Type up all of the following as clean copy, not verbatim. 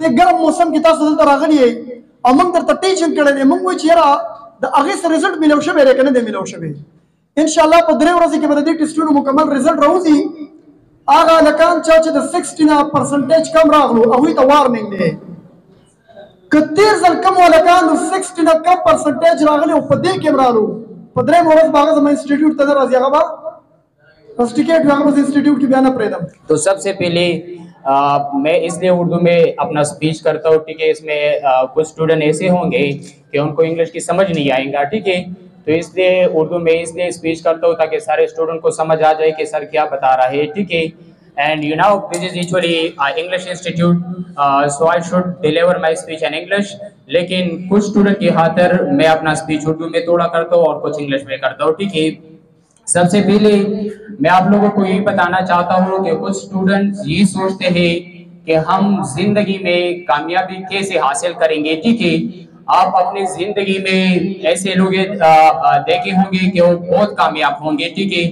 د ګرم موسم کې تاسو دلته راغلي یې او موږ درته ټیچنګ کړی دی موږ وایو چې یاره د هغې څه رزلټ میلاو شوی دی که نه دی میلاو شوی انشاءالله په 3 ورځې کې به د دې ټسټونو مکمل رزلټ راوځي هغه هلکان چې د 60% کم راغلو هغوی ته وارننګ دی که 13 ځل کم هلکان د 60 کم پرسنټیج راغلي او په دې کې هم رالو په 3 ورځ به هغه زما انسټیټیوټ ته نه راځي هغه به first ticket वहाँ इंस्टीट्यूट की बयाना प्रेदम। तो सबसे पहले मैं इसलिए उर्दू में अपना स्पीच करता हूँ, ठीक है। इसमें कुछ स्टूडेंट ऐसे होंगे कि उनको इंग्लिश की समझ नहीं आएगा, ठीक है। तो इसलिए उर्दू में इसलिए स्पीच करता हूँ ताकि सारे स्टूडेंट को समझ आ जाए कि सर क्या बता रहा है, ठीक है। And you know this is actually English institute, so I should deliver my speech in English. लेकिन कुछ स्टूडेंट की खातिर मैं अपना स्पीच उर्दू में थोड़ा करता हूँ और कुछ इंग्लिश में करता हूँ, ठीक है। सबसे पहले मैं आप लोगों को यही बताना चाहता हूँ कि कुछ स्टूडेंट्स ये सोचते हैं कि हम जिंदगी में कामयाबी कैसे हासिल करेंगे, ठीक है। आप अपनी जिंदगी में ऐसे लोग देखे होंगे कि वो बहुत कामयाब होंगे, ठीक है।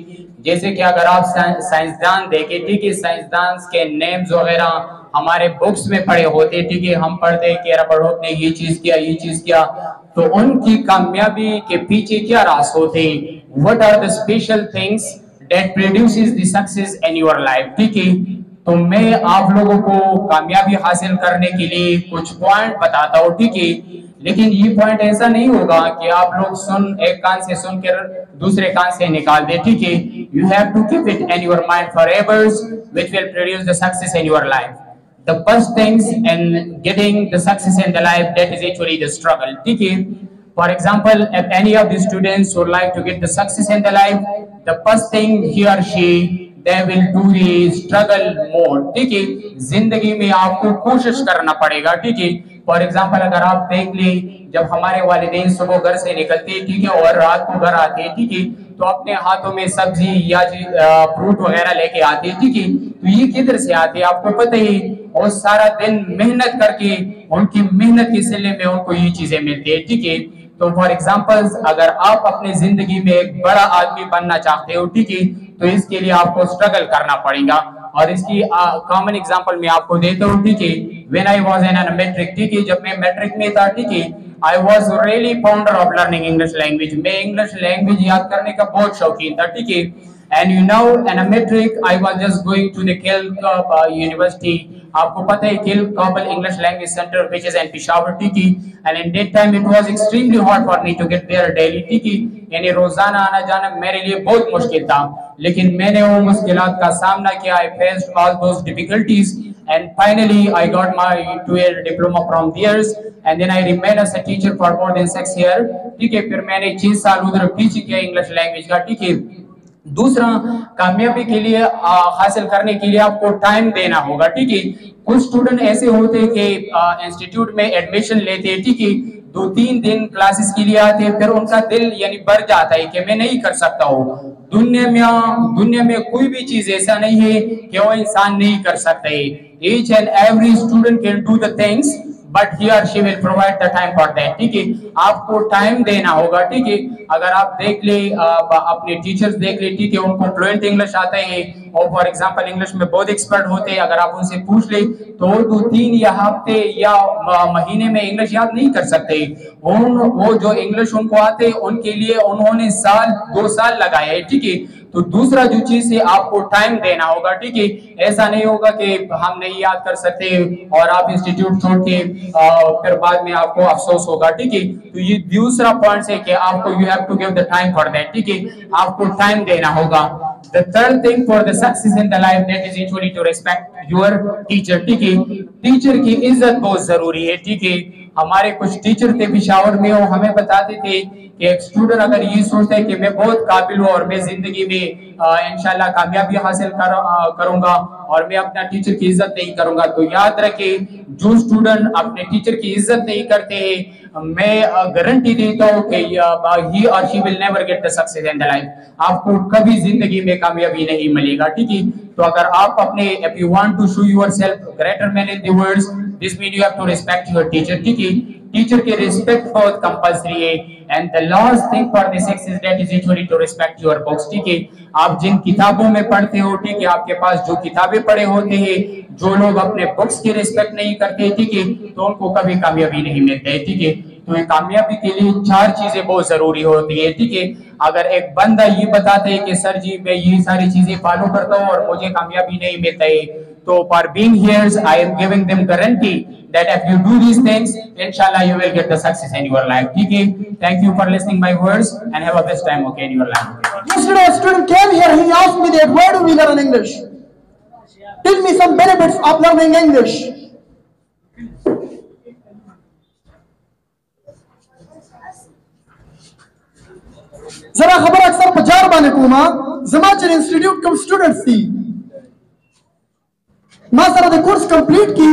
जैसे कि अगर आप साइंसदान देखें, ठीक है, साइंसदान के नेम्स वगैरह हमारे बुक्स में पढ़े होते, ठीक है। हम पढ़ते कि रबर्ट ने ये चीज किया, ये चीज किया, तो उनकी कामयाबी के पीछे क्या राज होते, what are the special things that produces the success in your life, ठीक है। तो मैं आप लोगों को कामयाबी हासिल करने के लिए कुछ पॉइंट बताता हूँ, ठीक है। लेकिन ये पॉइंट ऐसा नहीं होगा कि आप लोग एक कान से सुनकर दूसरे कान से निकाल दे, ठीक है। You have to keep it in your mind forever which will produce the success in your life. The first things in getting the success in the life, that is actually the struggle, ठीक है। For example, if any of the students would like to get the success in the life, the first thing he or she they will do is struggle more, ठीक है। जिंदगी में आपको कोशिश करना पड़ेगा, ठीक है। फॉर एग्जाम्पल अगर आप देख ले, जब हमारे वालिदैन सुबह घर से निकलते, ठीक है, और रात को घर आते, ठीक है, तो अपने हाथों में सब्जी या फ्रूट वगैरह लेके आते, ठीक है। तो ये किधर से आते आपको पता ही, और सारा दिन मेहनत करके उनकी मेहनत के सिले में उनको ये चीजें मिलती है, ठीक है। तो फॉर एग्जाम्पल अगर आप अपने जिंदगी में एक बड़ा आदमी बनना चाहते हो, ठीक है, तो इसके लिए आपको स्ट्रगल करना पड़ेगा। और इसकी कॉमन एग्जांपल मैं आपको देता हूँ, ठीक है। When I was in matric, ठीक है, जब मैं मैट्रिक में था, ठीक है, I was really founder of learning English language. मैं इंग्लिश लैंग्वेज याद करने का बहुत शौकीन था, ठीक है। And you know, in a metric, I was just going to the Kilkab University. आपको पता है Kilkab English Language Center, which is in Peshawar, ठीक है। And in that time, it was extremely hard for me to get there daily, ठीक है। यानी रोजाना आना जाना मेरे लिए बहुत मुश्किल था, लेकिन मैंने वो मुश्किलात का सामना किया। I faced all those difficulties, and finally I got my 2-year diploma from there, and then I remained as a teacher for more than 6 years, ठीक है। फिर मैंने 6 साल उधर टीच किया इंग्लिश लैंग्वेज का, ठीक है। दूसरा, कामयाबी के लिए हासिल करने के लिए आपको टाइम देना होगा, ठीक है। कुछ स्टूडेंट ऐसे होते हैं कि इंस्टीट्यूट में एडमिशन लेते हैं, ठीक है, 2-3 दिन क्लासेस के लिए आते हैं, फिर उनका दिल यानी भर जाता है कि मैं नहीं कर सकता हूँ। दुनिया में कोई भी चीज ऐसा नहीं है कि वो इंसान नहीं कर सकता है। Each and every student can do the things, but he और she will provide the time for that, ठीक है। आपको टाइम देना होगा, ठीक है। अगर आप देख ले, अपने टीचर्स देख ले, ठीक है, उनको फ्लुएंट इंग्लिश आता है और फॉर एग्जांपल इंग्लिश में बहुत एक्सपर्ट होते हैं। अगर आप उनसे पूछ ले तो 2-3 या हफ्ते या महीने में इंग्लिश याद नहीं कर सकते। वो जो इंग्लिश उनको आते हैं उनके लिए उन्होंने 2 साल लगाए है, ठीक है। तो दूसरा जो चीज है, आपको टाइम देना होगा, ठीक है। ऐसा नहीं होगा कि हम नहीं याद कर सकते और आप इंस्टीट्यूट छोड़ के फिर बाद में आपको अफसोस होगा, ठीक है। तो ये दूसरा पॉइंट है कि आपको you have to give the time for that, ठीक है। आपको टाइम देना होगा। The third thing for the success in the life, that is actually to respect your teacher, ठीक है। टीचर की इज्जत बहुत जरूरी है, ठीक है। हमारे कुछ टीचर थे पेशावर में, वो हमें बताते थे कि एक स्टूडेंट अगर ये सोचता है कि मैं बहुत काबिल हूँ और मैं जिंदगी में इंशाल्लाह कामयाबी हासिल करूंगा और मैं अपना टीचर की इज्जत नहीं करूंगा, तो याद रखे, जो स्टूडेंट अपने टीचर की इज्जत नहीं करते हैं, मैं गारंटी देता हूँ कि ही और she will never get the success in the life. आपको कभी जिंदगी में कामयाबी नहीं मिलेगा, ठीक है। तो अगर आप अपने, if you want to show yourself greater man in the world, this mean you have to respect your teacher, ठीक है। टीचर की रिस्पेक्ट बहुत कंपल्सरी है। And the last thing for the sex is that is equally to respect your books, ठीक है। आप जिन किताबों में पढ़ते हो, ठीक है, आपके पास जो किताबें पढ़े होते हैं, जो लोग अपने बुक्स की रिस्पेक्ट नहीं करते, ठीक है, तो उनको कभी कामयाबी नहीं मिलती है, ठीक है। तो ये कामयाबी के लिए 4 चीजें बहुत जरूरी होती है, ठीक है। अगर एक बंदा ये बताते है कि सर जी मैं ये सारी चीजें फॉलो करता हूँ और मुझे कामयाबी नहीं मिलता है, तो for being here I am giving them guarantee that if you do these things, inshallah you will get the success in your life, ठीक है। Thank you for listening my words and have a best time, okay, in your life. Yesterday a student came here, he asked me that where do we learn English? Tell me some benefits of learning English. जरा खबर अक्सर पचार बाने कोमा जमाचर इंस्टीट्यूट कम स्टूडेंट्स थी मां sir the course complete की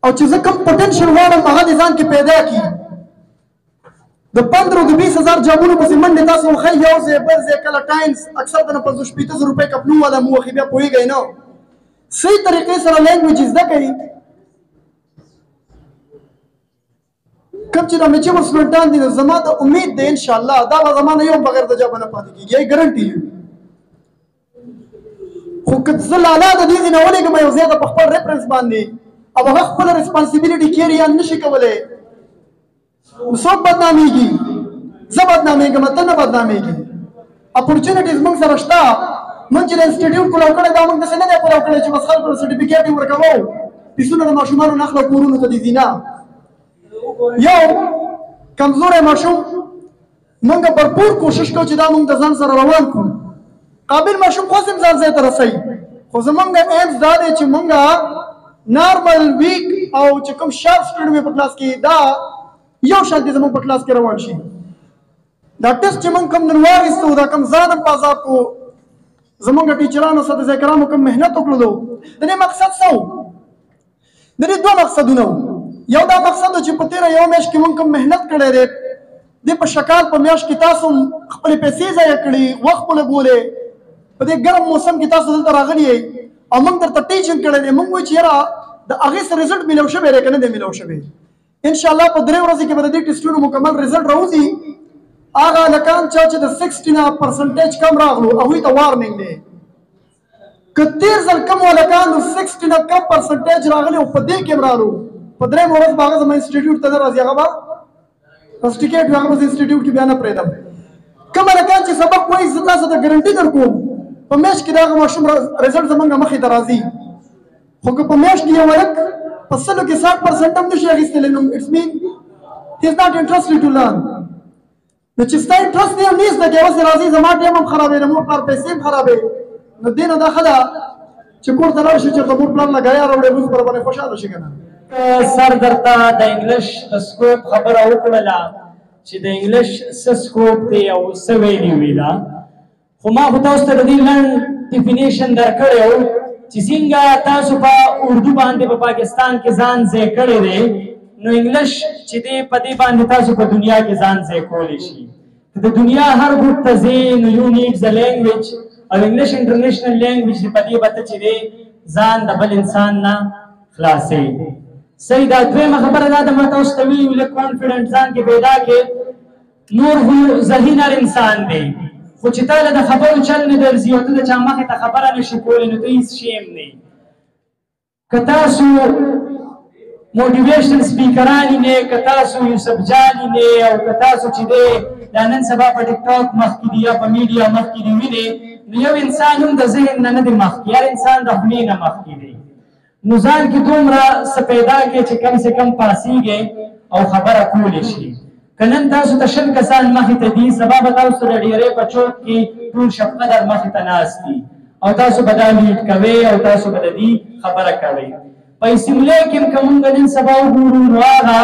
और चीजें कम पोटेंशियल वाला महानिजाम की पैदा की द 15-20 जॉबों पर मंडे दास वो खैया से बर्जे कला टाइम्स अक्सर द 550 रुपए कपनू वाला मुंह खिबा पोई गए ना सही तरीके से लैंग्वेज इज द कही कब चिरा में चीज स्टूडेंट दी जमा तो उम्मीद दे इंशाल्लाह दा जमाना यो बगैर द जब ना पाती की यही गारंटी है खो कत्जलाला द दी ने ओले के मैं ज्यादा पखपर रेफरेंस बांधी अब हक पर रिस्पांसिबिलिटी केयर या नशि कवले सब बदनामी की सब बदनामी के मतलब न बदनामी की अपॉर्चुनिटीज मंग सरस्ता मंजिल इंस्टीट्यूट को लौकड़े दामन से न दे को लौकड़े च बस खाल सर्टिफिकेट वर्कवो पिसुना माशुमानो नखला कुरुन तदीना यो कमजोर है माशूम मंग भरपूर कोशिश को चिदा मंग दजान सर रवान को काबिल माशूम कोसम जान से तरसई खो जमंग एम्स दादे च मंगा नॉर्मल वीक और चकम शार्प स्टूडेंट में क्लास की दा यो शांति जमंग पर क्लास के रवान शी दा टेस्ट जमंग कम नवार इस्तो दा कम जानम पासा को जमंग टीचरानो सद ज़कराम कम मेहनत उकलो दने मकसद सो दने दो मकसद नो यो दा मकसद च पतेरा यो मेश की मंग कम मेहनत करे रे दे पर शकाल पर मेश की तासुम खपले पैसे जाया कड़ी वक्त बोले बोले पदे गर्म मौसम की तासु दल तरागनी है among the teaching kale among which yara the agis result milaw shabe re kane de milaw shabe inshallah padre warazi ke badadi student mukammal result rawzi aga lakan church the 60% kam raglu awi ta warning de katir zal kam wala kan 60 kam percentage raglu pade ke mralu padre moraz baga zama institute tadar razi aga ba certificate baga institute ki bayana predam kam lakan ch sabak koi zata sa guarantee dar ko पमेश की दाग माशूम रिजल्ट जमंगा मखी तराजी होके पमेश की वर्क पसलो के 60% हम दुशिया किसने know it's mean he is not interested to learn the चिस्ता इंटरेस्ट नहीं नीस द के वस राजी जमात हम खराब है नमो पर पैसे खराब है न दिन दाखला चकोर तरार से चर तबूर प्लान लगाया और रोज पर बने खुशहाल शي कना सर दरता द इंग्लिश स्कोप खबर او کړه چې د انګلیش سکوپ دی او سویلی ویلا خو ما خو تاسو ته د دې لنډ ډیفینیشن درکړی و چې څنګه تاسو په اردو باندې په پاکستان کې ځان ځای کړی دی نو انګلیش چې دی په دې باندې تاسو په دنیا کې ځان ځای کولی شي د دنیا هر ګوټ ته ځې نو یو نیډز ا لینګویج او انګلیش انټرنیشنل لینګویج دی په دې بته چې دی ځان د بل انسان نه خلاصوي صحیح دا دویمه خبره دا ده ما تاسو ته ویلي لږ کانفیډنټ ځان کې پیدا کړې نور خو ذهینر انسان دی خو چې تاله د خبرو چل نه درځي او ته د چا مخې ته خبره نشي کولی نو ته هېڅ شی هم نه که تاسو موټیویشنل سپیکران یې نه که تاسو یوسف جان یې نه او که تاسو چې دی دا نن سبا په ټیک ټاک مخکې دي یا په میډیا مخکې دي وینې نو یو انسان هم د ذهن نه نه دی مخکې هر انسان د خولې نه مخکې دی نو ځان کې دومره څه پیدا کړئ چې کم سے کم پاسیږئ او خبره کولی شي کنن تاسو ته شل کسان مخې ته دي سبا به تاسو د ډیرې په چوک کې ټول شپ قدر مخې ته ناست دي او تاسو به دا لیډ کوئ او تاسو به د دې خبره کوئ په اسمبلی کې هم که مونږ نن سبا وګورو نو هغه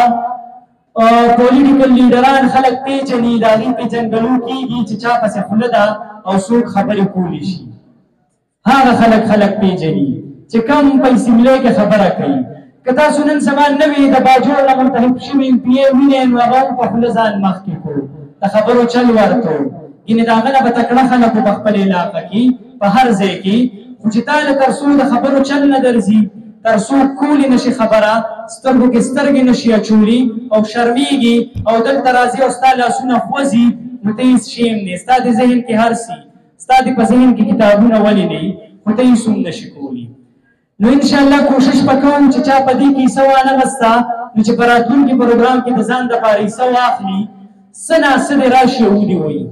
پولیټیکل لیډران خلک پیژني د هغې پېژندګلو کېږي چې چا پسې خوله ده او څوک خبرې کولی شي هغه خلک پیژني چې کوم په اسمبلی کې خبره کوي که تاسو نن سبا نوې د باجوړ نه منتخب شوي ام پي اې وینئ نو هغه هم په خوله ځان مخکې کړو د خبرو چل ورته ګینې د هغه نه به تکړه خلک په خپل علاقه کې په هر ځای کې خو چې تا له تر څو د خبرو چل نه درځي تر څو کولې نشي خبره سترګو کې سترګې نشي اچولي او شرمېږي او دلته راځي او ستا لاسونه خوځي نو ته هېڅ شی هم نه ستا د ذهن کې هر څه ستا د په ذهن کې کتابونه ولې نه خو ته هېڅ هم نشي کولی نو انشاءالله کوشش به کوم چې چا په دې کې حصه وانغسته نو چې په راتلونکي پروګرام کې د ځان دپاره حصه واخلي څه ناڅه دې راشي او ودې وایي